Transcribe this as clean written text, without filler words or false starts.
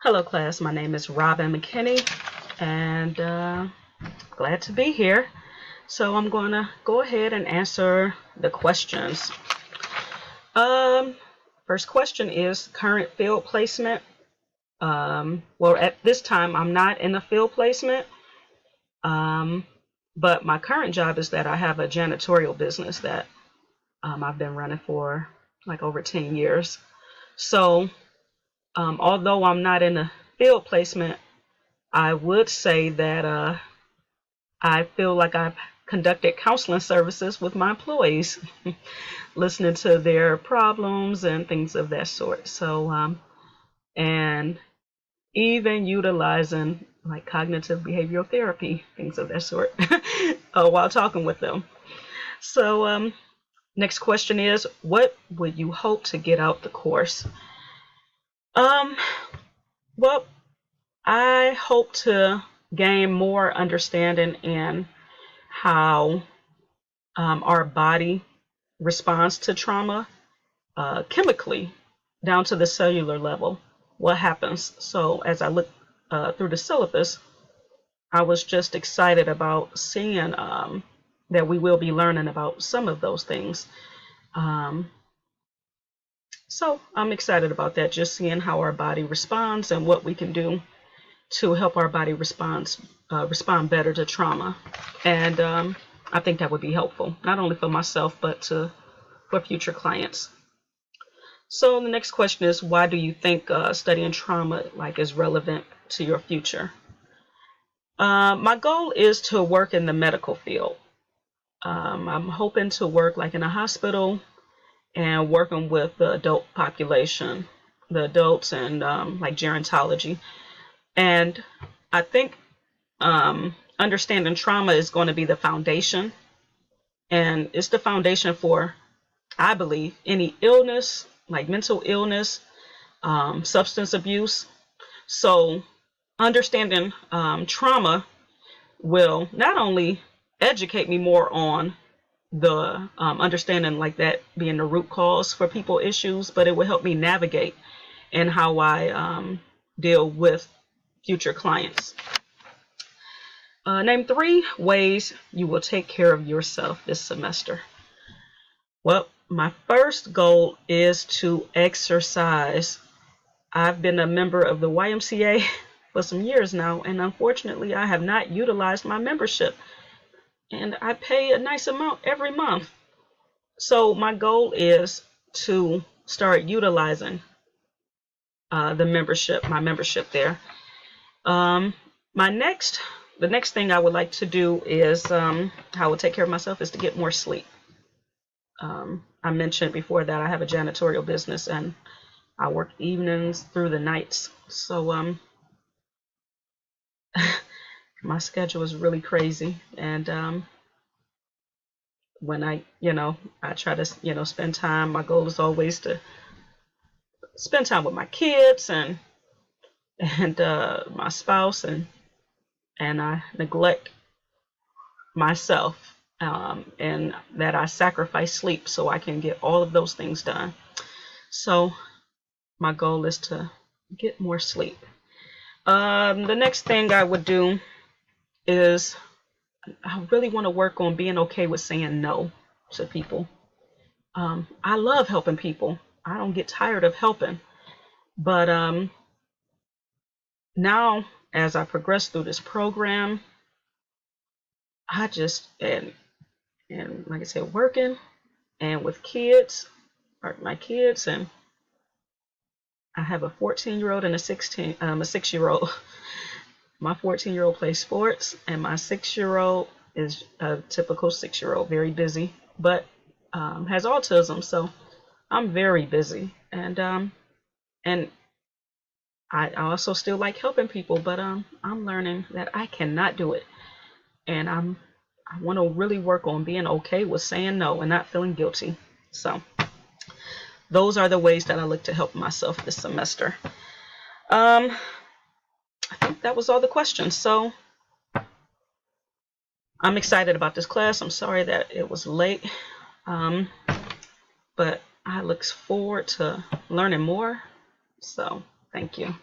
Hello class, my name is Robin McKinney and glad to be here. So I'm going to go ahead and answer the questions. First question is current field placement. Well, at this time I'm not in a field placement, but my current job is that I have a janitorial business that I've been running for like over 10 years. So although I'm not in a field placement, I would say that I feel like I've conducted counseling services with my employees, listening to their problems and things of that sort. So, and even utilizing like cognitive behavioral therapy, things of that sort, while talking with them. So, next question is, what would you hope to get out the course? Well, I hope to gain more understanding in how our body responds to trauma chemically down to the cellular level. What happens? So as I look through the syllabus, I was just excited about seeing that we will be learning about some of those things. So I'm excited about that, just seeing how our body responds and what we can do to help our body respond better to trauma. And I think that would be helpful, not only for myself, but for future clients. So the next question is, why do you think studying trauma is relevant to your future? My goal is to work in the medical field. I'm hoping to work in a hospital and working with the adult population, the adults, and gerontology. And I think understanding trauma is going to be the foundation. And it's the foundation for, I believe, any illness, like mental illness, substance abuse. So understanding trauma will not only educate me more on the understanding that being the root cause for people issues, but it will help me navigate in how I deal with future clients. Name 3 ways you will take care of yourself this semester. Well, my first goal is to exercise. I've been a member of the YMCA for some years now, and unfortunately I have not utilized my membership. And I pay a nice amount every month. So my goal is to start utilizing my membership there. The next thing I would like to do is, how I would take care of myself, is to get more sleep. I mentioned before that I have a janitorial business and I work evenings through the nights. So my schedule is really crazy, and when I try to spend time. My goal is always to spend time with my kids and my spouse, and I neglect myself, and that I sacrifice sleep so I can get all of those things done. So my goal is to get more sleep. The next thing I would do is I really want to work on being okay with saying no to people. I love helping people. I don't get tired of helping. But now, as I progress through this program, I just, and like I said, working and with kids, or my kids, and I have a 14-year-old and a 6-year-old. My 14-year-old plays sports, and my 6-year-old is a typical 6-year-old, very busy, but has autism, so I'm very busy. And I also still like helping people, but I'm learning that I cannot do it, and I want to really work on being okay with saying no and not feeling guilty. So those are the ways that I look to help myself this semester. I think that was all the questions. So I'm excited about this class. I'm sorry that it was late, but I look forward to learning more. So thank you.